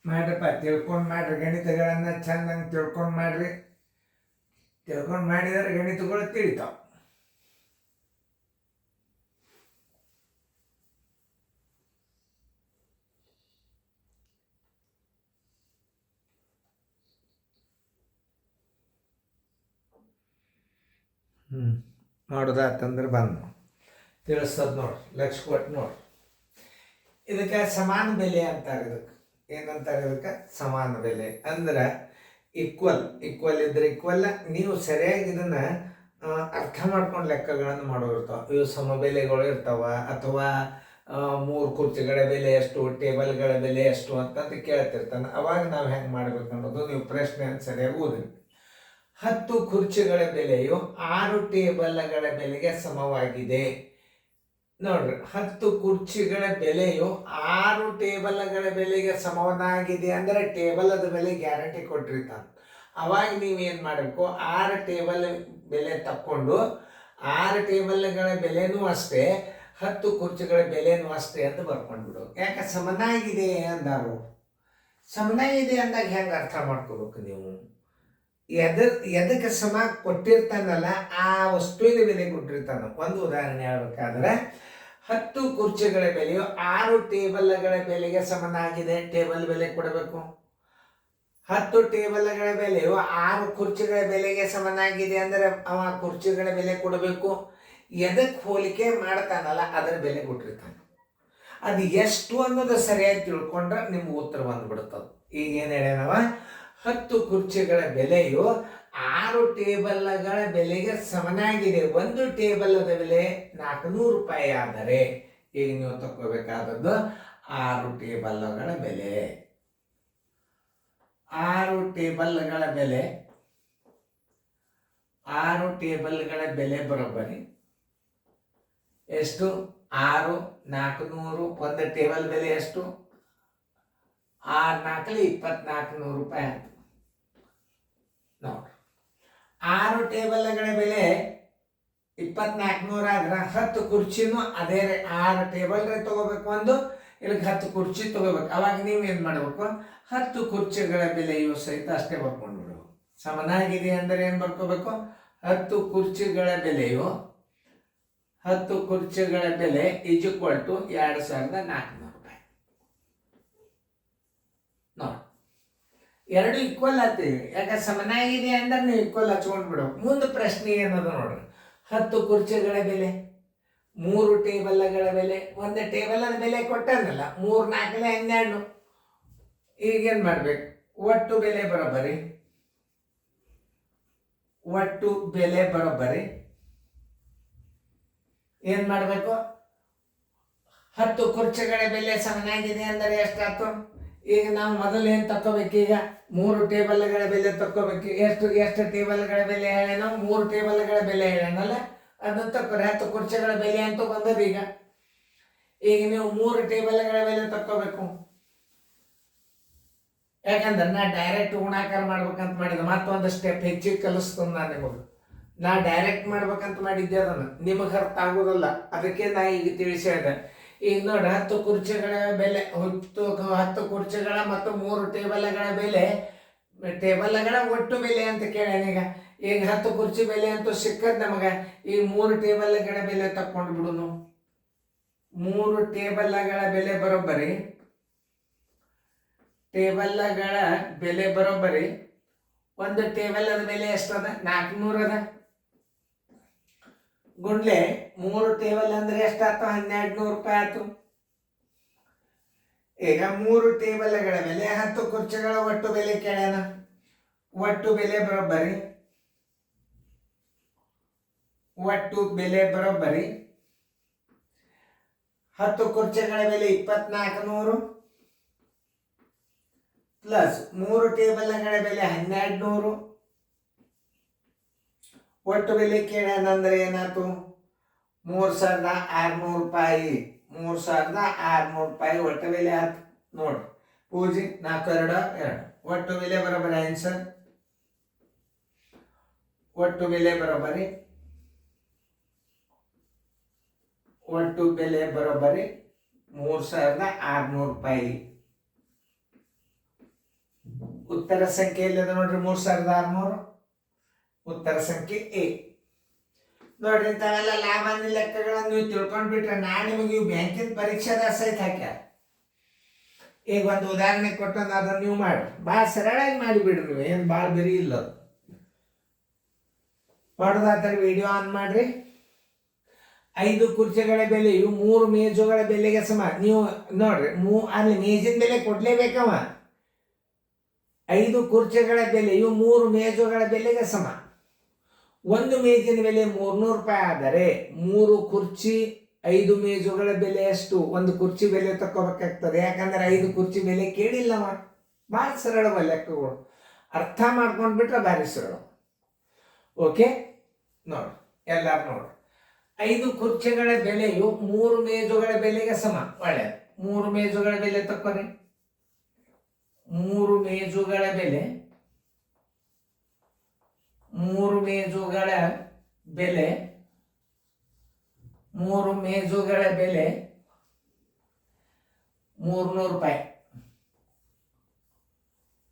ಮಾಡ್ರಪ್ಪ, ತಿಳ್ಕೊಂಡು ಮಾಡ್ರಿ. ಗಣಿತಗಳನ್ನು ಚೆಂದಂಗೆ ತಿಳ್ಕೊಂಡು ಮಾಡ್ರಿ. ತಿಳ್ಕೊಂಡು ಮಾಡಿದರೆ ಗಣಿತಗಳು ತಿಳಿತಾವ. ಮಾಡೋದಾತಂದ್ರೆ ಬಂದು ತಿಳಿಸ್ತದ ನೋಡ್ರಿ, ಲಕ್ಷ ಕೊಟ್ಟು ನೋಡ್ರಿ. ಇದಕ್ಕೆ ಸಮಾನ ಬೆಲೆ ಅಂತಾರೆ. ಇದಕ್ಕೆ ಏನಂತಾರೆ? ಇದಕ್ಕೆ ಸಮಾನ ಬೆಲೆ ಅಂದ್ರೆ ಈಕ್ವಲ್ ಇದ್ರೆ ಈಕ್ವಲ್. ನೀವು ಸರಿಯಾಗಿ ಇದನ್ನ ಅರ್ಥ ಮಾಡ್ಕೊಂಡು ಲೆಕ್ಕಗಳನ್ನು ಮಾಡೋದಿರ್ತಾವ. ಇವು ಸಮಬೆಲೆಗಳು ಇರ್ತಾವ, ಅಥವಾ 3 ಕುರ್ಚಿಗಳ ಬೆಲೆ ಎಷ್ಟು, ಟೇಬಲ್ಗಳ ಬೆಲೆ ಎಷ್ಟು ಅಂತಂತ ಕೇಳ್ತಿರ್ತಾನೆ. ಅವಾಗ ನಾವು ಹೆಂಗೆ ಮಾಡ್ಬೇಕು ಅನ್ನೋದು ನೀವು ಪ್ರಶ್ನೆಯನ್ನು ಸರಿಯಾಗಿ ಓದ್ರಿ. 10 ಕುರ್ಚಿಗಳ ಬೆಲೆಯು 6 ಟೇಬಲ್ಗಳ ಬೆಲೆಗೆ ಸಮವಾಗಿದೆ. ನೋಡ್ರಿ, 10 ಕುರ್ಚಿಗಳ ಬೆಲೆಯು 6 ಟೇಬಲ್ಗಳ ಬೆಲೆಗೆ ಸಮವಾಗಿದೆ ಅಂದ್ರೆ ಟೇಬಲದ ಬೆಲೆ ಗ್ಯಾರಂಟಿ ಕೊಟ್ಟಿರ್ತಾನೆ. ಅವಾಗ ನೀವೇನು ಮಾಡಬೇಕು, 6 ಟೇಬಲ್ ಬೆಲೆ ತಕ್ಕೊಂಡು 6 ಟೇಬಲ್ಗಳ ಬೆಲೆನೂ ಅಷ್ಟೇ, 10 ಕುರ್ಚಿಗಳ ಬೆಲೆನೂ ಅಷ್ಟೇ ಅಂತ ಬರ್ಕೊಂಡ್ಬಿಡು. ಯಾಕೆ ಸಮನಾಗಿದೆ ಅಂದಾರು. ಸಮನಾಗಿದೆ ಅಂದಾಗ ಹೆಂಗೆ ಅರ್ಥ ಮಾಡ್ಕೋಬೇಕು ನೀವು? ಎದಕ್ಕೆ ಸಮ ಕೊಟ್ಟಿರ್ತಾನಲ್ಲ ಆ ವಸ್ತುವಿನ ಬೆಲೆ ಕೊಟ್ಟಿರ್ತಾನ. ಒಂದು ಉದಾಹರಣೆ ಹೇಳ್ಬೇಕಾದ್ರೆ, 10 ಕುರ್ಚಿಗಳ ಬೆಲೆಯು 6 ಟೇಬಲ್ಗಳ ಬೆಲೆಗೆ ಸಮನಾಗಿದೆ. ಟೇಬಲ್ ಬೆಲೆ ಕೊಡಬೇಕು. 10 ಟೇಬಲ್ಗಳ ಬೆಲೆಯು 6 ಕುರ್ಚಿಗಳ ಬೆಲೆಗೆ ಸಮನಾಗಿದೆ ಅಂದ್ರೆ ಅವ ಕುರ್ಚಿಗಳ ಬೆಲೆ ಕೊಡಬೇಕು. ಎದಕ್ಕೆ ಹೋಲಿಕೆ ಮಾಡ್ತಾನಲ್ಲ ಅದರ ಬೆಲೆ ಕೊಟ್ಟಿರ್ತಾನೆ. ಅದು ಎಷ್ಟು ಅನ್ನೋದು ಸರಿಯಾಗಿ ತಿಳ್ಕೊಂಡ್ರೆ ನಿಮ್ಗೆ ಉತ್ತರ ಬಂದ್ಬಿಡ್ತದೆ. ಈಗ ಏನು ಹೇಳ್ಯಾನವ, 10 ಕುರ್ಚಿಗಳ ಬೆಲೆಯು 6 ಟೇಬಲ್ಗಳ ಬೆಲೆಗೆ ಸಮನಾಗಿದೆ. ಒಂದು ಟೇಬಲ್ದ ಬೆಲೆ 400 ರೂಪಾಯಿ ಆದರೆ ಈಗ ನೀವು ತಗೋಬೇಕಾದದ್ದು 6 ಟೇಬಲ್ಗಳ ಬೆಲೆ. 6 ಟೇಬಲ್ಗಳ ಬೆಲೆ 6 ಟೇಬಲ್ಗಳ ಬೆಲೆ ಬರೋಬ್ಬರಿ ಎಷ್ಟು? 6 400. ಒಂದು ಟೇಬಲ್ ಬೆಲೆ ಎಷ್ಟು? 6 4 2400 ರೂಪಾಯಿ ಆಯ್ತು. ನೋಡ್ರಿ, 6 ಟೇಬಲ್ಗಳ ಬೆಲೆ 2400 ಆದ್ರೆ 10 ಕುರ್ಚಿನೂ ಅದೇ 6 ಟೇಬಲ್ ತಗೋಬೇಕು. ಒಂದು ಇಲ್ಲಿಗೆ 10 ಕುರ್ಚಿ ತಗೋಬೇಕು. ಅವಾಗ ನೀವೇನು ಮಾಡಬೇಕು, 10 ಕುರ್ಚಿಗಳ ಬೆಲೆಯು ಸಹಿತ ಅಷ್ಟೇ ಬರ್ಕೊಂಡು ಬಿಡಬೇಕು. ಸಮನಾಗಿದೆ ಅಂದರೆ ಏನು ಬರ್ಕೋಬೇಕು? 10 ಕುರ್ಚಿಗಳ ಬೆಲೆಯು 10 ಕುರ್ಚಿಗಳ ಬೆಲೆ = 2400 ರೂಪಾಯಿ. ನೋಡಿ, ಎರಡು ಈಕ್ವಲ್ ಆಗ್ತೀವಿ. ಯಾಕೆ ಸಮನಾಗಿದೆ ಅಂದ್ರೆ ನೀವು ಈಕ್ವಲ್ ಹಚ್ಕೊಂಡು ಬಿಡಬೇಕು. ಮುಂದೆ ಪ್ರಶ್ನೆ ಏನದ ನೋಡ್ರಿ, 10 ಕುರ್ಚಿಗಳ ಬೆಲೆ, 3 ಟೇಬಲ್ಗಳ ಬೆಲೆ. ಒಂದು ಟೇಬಲ್ ಬೆಲೆ ಕೊಟ್ಟನಲ್ಲ, 3 4 12. ಈಗೇನು ಮಾಡ್ಬೇಕು? ಒಟ್ಟು ಬೆಲೆ ಬರೋಬ್ಬರಿ ಏನ್ ಮಾಡಬೇಕು? 10 ಕುರ್ಚಿಗಳ ಬೆಲೆ ಸಮನಾಗಿದೆ ಅಂದರೆ ಎಷ್ಟಾಯ್ತು? ಈಗ ನಾವು ಮೊದಲು ಏನು ತಕ್ಕೋಬೇಕು? ಈಗ 3 ಟೇಬಲ್ಗಳ ಬೆಲೆ ತಕ್ಕೋಬೇಕು. ಎಷ್ಟು ಟೇಬಲ್ಗಳ ಬೆಲೆ ಹೇಳೇನೋ? 3 ಟೇಬಲ್ಗಳ ಬೆಲೆ ಹೇಳೇನಲ್ಲ, ಅದನ್ನು ತಕ್ಕೋರಿ. 10 ಕುರ್ಚಿಗಳ ಬೆಲೆ ಅಂತೂ ಬಂದದ. ಈಗ ನೀವು 3 ಟೇಬಲ್ಗಳ ಬೆಲೆ ತಕ್ಕೋಬೇಕು. ಯಾಕಂದ್ರೆ ನಾ ಡೈರೆಕ್ಟ್ ಗುಣಾಕಾರ ಮಾಡ್ಬೇಕಂತ ಮಾಡಿದ್ದೆ. ಮತ್ತೊಂದು ಸ್ಟೆಪ್ ಹೆಚ್ಚಿಗೆ ಕಲಿಸ್ತದೆ ನಾನು ನಿಮಗೆ. ನಾ ಡೈರೆಕ್ಟ್ ಮಾಡ್ಬೇಕಂತ ಮಾಡಿದ್ದೆ, ಅದನ್ನು ನಿಮಗೆ ಅರ್ಥ ಆಗೋದಿಲ್ಲ. ಅದಕ್ಕೆ ನಾ ಈಗ ತಿಳಿಸಿ ಹೇಳಿದೆ. ಈಗ ನೋಡಿ, 10 ಕುರ್ಚಿಗಳ ಬೆಲೆ 10 ಕುರ್ಚಿಗಳ ಮತ್ತು 3 ಟೇಬಲ್ಗಳ ಬೆಲೆ, ಟೇಬಲ್ಗಳ ಒಟ್ಟು ಬೆಲೆ ಅಂತ ಕೇಳ್ಯಾನ. ಈಗ 10 ಕುರ್ಚಿ ಬೆಲೆ ಅಂತೂ ಸಿಕ್ಕದ್ ನಮಗೆ. ಈಗ 3 ಟೇಬಲ್ಗಳ ಬೆಲೆ ತಕ್ಕೊಂಡು ಬಿಡುನು. 3 ಟೇಬಲ್ಗಳ ಬೆಲೆ ಬರೋಬ್ಬರಿ ಒಂದು ಟೇಬಲ್ ಬೆಲೆ ಎಷ್ಟದ? 400 ಅದ. ಗುಂಡ್ಲೆ 3 ಟೇಬಲ್ ಅಂದ್ರೆ ಎಷ್ಟಾಯ್ತು? 1200 ರೂಪಾಯಿ ಆಯ್ತು. ಈಗ 3 ಟೇಬಲ್ಗಳ ಬೆಲೆ 10 ಕುರ್ಚಿಗಳ ಒಟ್ಟು ಬೆಲೆ ಕೇಳ್ಯಾನ. ಒಟ್ಟು ಬೆಲೆ ಬರೋಬ್ಬರಿ 10 ಕುರ್ಚಿಗಳ ಬೆಲೆ 2400 ಪ್ಲಸ್ 3 ಟೇಬಲ್ಗಳ ಬೆಲೆ 1200. ಒಟ್ಟು ಬೆಲೆ ಕೇಳ್ಯಾನಂದ್ರೆ ಏನಾಯ್ತು? 3600 ರೂಪಾಯಿ. 3600 ರೂಪಾಯಿ ಒಟ್ಟು ಬೆಲೆ ಆಯ್ತು. ನೋಡ್ರಿ ಪೂಜೆ 4 2 2. ಒಟ್ಟು ಬೆಲೆ ಬರೋಬ್ಬರಿ ಆನ್ಸರ್. ಒಟ್ಟು ಬೆಲೆ ಬರೋಬ್ಬರಿ 3600 ರೂಪಾಯಿ. ಉತ್ತರ ಸಂಖ್ಯೆ ಎಲ್ಲಿದೆ ನೋಡ್ರಿ, 3600. ಉತ್ತರ ಸಂಖ್ಯೆ ಎ. ನೋಡ್ರಿ ಇಂಥವೆಲ್ಲ ಲಾಭಾಂಶ ಲೆಕ್ಕಗಳನ್ನು ನೀವು ತಿಳ್ಕೊಂಡ್ಬಿಟ್ರೆ ನಾನು ನಿಮಗೆ ಇವು ಬ್ಯಾಂಕಿನ ಪರೀಕ್ಷೆದ ಸಹಿತ ಹಾಕ್ಯಾರ. ಈಗ ಒಂದು ಉದಾಹರಣೆ ಕೊಟ್ಟು ಅದನ್ನು ನೀವು ಮಾಡಿ, ಭಾಳ ಸರಳಾಗಿ ಮಾಡಿಬಿಡ್ರಿ, ನೀವು ಏನು ಭಾಳ ಬೆರಿ ಇಲ್ಲ. ಹೊಡೆದಾತರ ವಿಡಿಯೋ ಆನ್ ಮಾಡ್ರಿ. 5 ಕುರ್ಚಿಗಳ ಬೆಲೆಯು 3 ಮೇಜುಗಳ ಬೆಲೆಗೆ ಸಮ. ನೀವು ನೋಡ್ರಿ, ಅಲ್ಲಿ ಮೇಜಿನ ಬೆಲೆ ಕೊಡ್ಲೇಬೇಕವ. 5 ಕುರ್ಚಿಗಳ ಬೆಲೆಯು 3 ಮೇಜುಗಳ ಬೆಲೆಗೆ ಸಮ. ಒಂದು ಮೇಜಿನ ಬೆಲೆ 300 ರೂಪಾಯಿ ಆದರೆ 3 ಕುರ್ಚಿ 5 ಮೇಜುಗಳ ಬೆಲೆ ಎಷ್ಟು? ಒಂದು ಕುರ್ಚಿ ಬೆಲೆ ತಕ್ಕೋಬೇಕಾಗ್ತದೆ. ಯಾಕಂದ್ರೆ 5 ಕುರ್ಚಿ ಬೆಲೆ ಕೇಳಿಲ್ಲವ. ಭಾಳ ಸರಳವ ಲೆಕ್ಕಗಳು, ಅರ್ಥ ಮಾಡ್ಕೊಂಡ್ಬಿಟ್ರೆ ಭಾರಿ ಸರಳ. ಓಕೆ, ನೋಡ್ರಿ ಎಲ್ಲಾರು ನೋಡ್ರಿ. 5 ಕುರ್ಚಿಗಳ ಬೆಲೆಯು 3 ಮೇಜುಗಳ ಬೆಲೆಗೆ ಸಮ. ಒಳ್ಳೆ 3 ಮೇಜುಗಳ ಬೆಲೆ ತಕ್ಕೋರಿ. 3 ಮೇಜುಗಳ ಬೆಲೆ 3 ಮೇಜುಗಳ ಬೆಲೆ 3 ಮೇಜುಗಳ ಬೆಲೆ 300 ರೂಪಾಯಿ.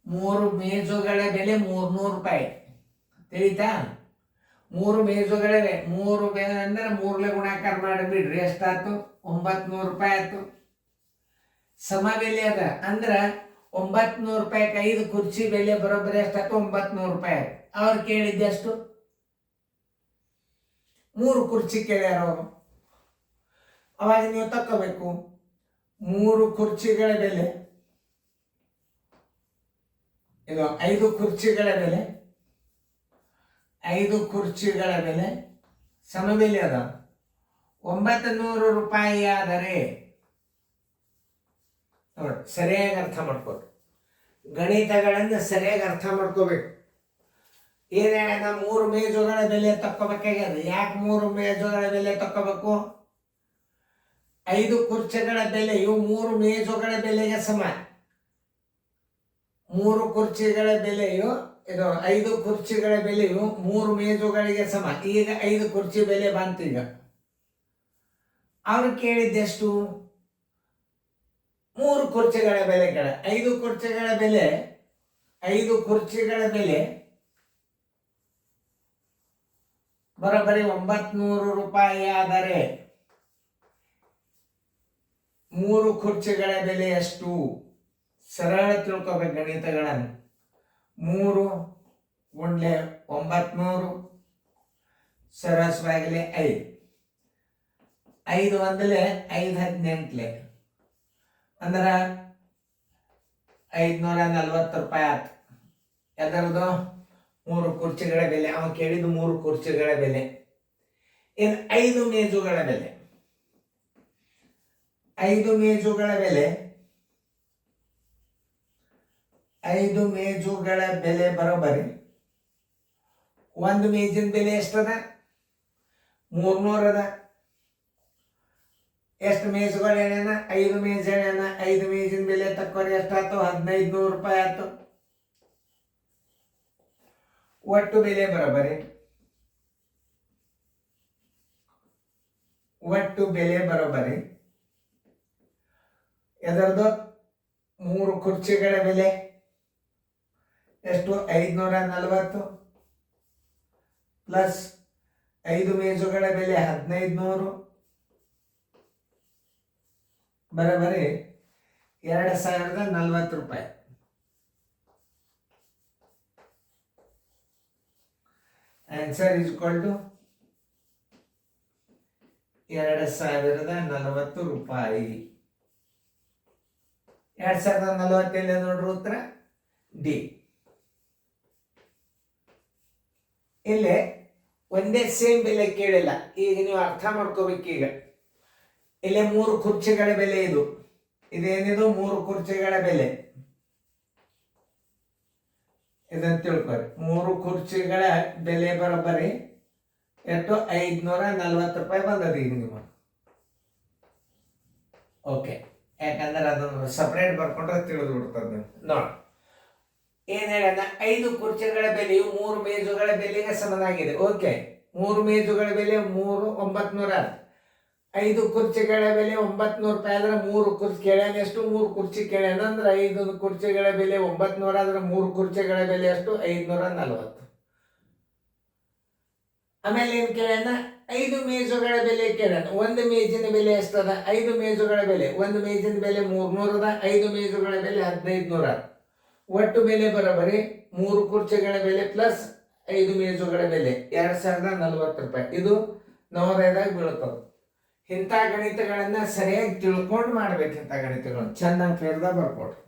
3 ಮೇಜುಗಳ ಬೆಲೆ 300 ರೂಪಾಯಿ. ತಿಳಿತಾ? 3 ಮೇಜುಗಳಿವೆ. 3 ಅಂದ್ರೆ 3ಲೆ ಗುಣಾಕಾರ ಮಾಡಿಬಿಡ್ರಿ, ಎಷ್ಟಾಯ್ತು? 900 ರೂಪಾಯಿ ಆಯ್ತು. ಸಮ ಬೆಲೆ ಅದ ಅಂದ್ರೆ 900 ರೂಪಾಯಿಗೆ 5 ಕುರ್ಚಿ ಬೆಲೆ ಬರೋಬ್ಬರಿ ಎಷ್ಟಾಯ್ತು? 900 ರೂಪಾಯಿ ಆಯ್ತು. ಅವ್ರು ಕೇಳಿದ್ದೆಷ್ಟು? 3 ಕುರ್ಚಿ ಕೇಳ್ಯಾರ ಅವರು. ಅವಾಗ ನೀವು ತಕ್ಕೋಬೇಕು 3 ಕುರ್ಚಿಗಳ ಬೆಲೆ, ಇದು 5 ಕುರ್ಚಿಗಳ ಬೆಲೆ, 5 ಕುರ್ಚಿಗಳ ಬೆಲೆ ಸಮಬೆಲೆ ಅದ 900 ರೂಪಾಯಿ ಆದರೆ, ನೋಡಿ ಸರಿಯಾಗಿ ಅರ್ಥ ಮಾಡ್ಕೋಬೇಕು. ಗಣಿತಗಳನ್ನು ಸರಿಯಾಗಿ ಅರ್ಥ ಮಾಡ್ಕೋಬೇಕು. ಏನ 3 ಮೇಜುಗಳ ಬೆಲೆ ತಕ್ಕೋಬೇಕಾಗ್ಯದ. ಯಾಕೆ 3 ಮೇಜುಗಳ ಬೆಲೆ ತಕ್ಕೋಬೇಕು? 5 ಕುರ್ಚಿಗಳ ಬೆಲೆಯು 3 ಮೇಜುಗಳ ಬೆಲೆಗೆ ಸಮ. 3 ಕುರ್ಚಿಗಳ ಬೆಲೆಯು ಇದು 5 ಕುರ್ಚಿಗಳ ಬೆಲೆಯು 3 ಮೇಜುಗಳಿಗೆ ಸಮ. ಈಗ 5 ಕುರ್ಚಿ ಬೆಲೆ ಬಂತು. ಈಗ ಅವ್ರು ಕೇಳಿದ್ದೆಷ್ಟು? 3 ಕುರ್ಚಿಗಳ ಬೆಲೆ ಕೇಳ. 5 ಕುರ್ಚಿಗಳ ಬೆಲೆ 5 ಕುರ್ಚಿಗಳ ಬೆಲೆ ಬರೋಬ್ಬರಿ 900 ರೂಪಾಯಿ ಆದರೆ 3 ಕುರ್ಚಿಗಳ ಬೆಲೆ ಎಷ್ಟು? ಸರಳ ತಿಳ್ಕೊಬೇಕು ಗಣಿತಗಳನ್ನು. 3 ಗುಂಡ್ಲೆ 900 ಸರಸವಾಗಲೇ 5. 5 ಒಂದಲೇ 5 18 ಅಂದ್ರೆ 540 ರೂಪಾಯಿ ಆಯ್ತು. ಎದರದು? 3 ಕುರ್ಚಿಗಳ ಬೆಲೆ. ಅವ ಕೇಳಿದ್ದು 3 ಕುರ್ಚಿಗಳ ಬೆಲೆ. ಇನ್ನು 5 ಮೇಜುಗಳ ಬೆಲೆ. 5 ಮೇಜುಗಳ ಬೆಲೆ 5 ಮೇಜುಗಳ ಬೆಲೆ ಬರೋಬ್ಬರಿ ಒಂದು ಮೇಜಿನ ಬೆಲೆ ಎಷ್ಟದ? 300 ಅದ. ಎಷ್ಟು ಮೇಜುಗಳು ಏನೇನ? 5 ಮೇಜ್ ಏನೇನ? 5 ಮೇಜಿನ ಬೆಲೆ ತಕ್ಕೋರಿ ಎಷ್ಟಾಯ್ತು? 1500 ರೂಪಾಯಿ ಆಯ್ತು. ಒಟ್ಟು ಬೆಲೆ ಬರೋಬ್ಬರಿ ಎದರದು? 3 ಕುರ್ಚಿಗಳ ಬೆಲೆ ಎಷ್ಟು? 540 ಪ್ಲಸ್ 5 ಮೇಜುಗಳ ಬೆಲೆ 1500 ಬರೋಬ್ಬರಿ 2040 ರೂಪಾಯಿ. ಆನ್ಸರ್ ಇಸ್ ಈಕ್ವಲ್ ಟು 2040 ರೂಪಾಯಿ. 2040 ನೋಡ್ರಿ ಉತ್ತರ ಡಿ. ಇಲ್ಲೇ ಒಂದೇ ಸೇಮ್ ಬೆಲೆ ಕೇಳಿಲ್ಲ. ಈಗ ನೀವು ಅರ್ಥ ಮಾಡ್ಕೋಬೇಕು. ಈಗ ಇಲ್ಲೇ 3 ಕುರ್ಚಿಗಳ ಬೆಲೆ ಇದೇನಿದು? 3 ಕುರ್ಚಿಗಳ ಬೆಲೆ. ಇದನ್ನ ತಿಳ್ಕೊರಿ. 3 ಕುರ್ಚಿಗಳ ಬೆಲೆ ಬರೋಬ್ಬರಿ ಎಷ್ಟು? 540 ರೂಪಾಯಿ ಬಂದದ ಈಗ ನಿಮ್ಮ. ಓಕೆ, ಯಾಕಂದ್ರೆ ಅದನ್ನು ಸಪ್ರೇಟ್ ಬರ್ಕೊಂಡ್ರೆ ತಿಳಿದು ಬಿಡ್ತದೆ ನೀವು. ನೋಡಿ ಏನ್ ಹೇಳ, 5 ಕುರ್ಚಿಗಳ ಬೆಲೆಯು 3 ಮೇಜುಗಳ ಬೆಲೆಗೆ ಸಮನಾಗಿದೆ. ಓಕೆ, 3 ಮೇಜುಗಳ ಬೆಲೆ 900. 5 ಕುರ್ಚಿಗಳ ಬೆಲೆ 900 ರೂಪಾಯಿ ಆದ್ರೆ 3 ಕುರ್ಚಿ ಕೇಳ್ಯಾನ ಎಷ್ಟು? 3 ಕುರ್ಚಿ ಕೇಳ್ಯಾನ ಅಂದ್ರೆ 5 ಕುರ್ಚಿಗಳ ಬೆಲೆ 900 ಆದ್ರೆ 3 ಕುರ್ಚಿಗಳ ಬೆಲೆ ಎಷ್ಟು? 540. ಆಮೇಲೆ ಏನ್ ಕೇಳ್ಯಾನ? 5 ಮೇಜುಗಳ ಬೆಲೆ ಕೇಳ್ಯಾನ. ಒಂದು ಮೇಜಿನ ಬೆಲೆ ಎಷ್ಟದ? 5 ಮೇಜುಗಳ ಬೆಲೆ, ಒಂದು ಮೇಜಿನ ಬೆಲೆ 300 ಅದ, 5 ಮೇಜುಗಳ ಬೆಲೆ 1500 ಅದ. ಒಟ್ಟು ಬೆಲೆ ಬರೋಬರಿ 3 ಕುರ್ಚಿಗಳ ಬೆಲೆ ಪ್ಲಸ್ 5 ಮೇಜುಗಳ ಬೆಲೆ 2040 ರೂಪಾಯಿ. ಇದು ನವೋದಯದಾಗ ಬೀಳ್ತದ. ಇಂಥ ಗಣಿತಗಳನ್ನ ಸರಿಯಾಗಿ ತಿಳ್ಕೊಂಡು ಮಾಡ್ಬೇಕು. ಇಂಥ ಗಣಿತಗಳನ್ನ ಚೆನ್ನಾಗಿ ಫೇರ್ದಾಗ ಬರ್ಕೊಡ್ರಿ.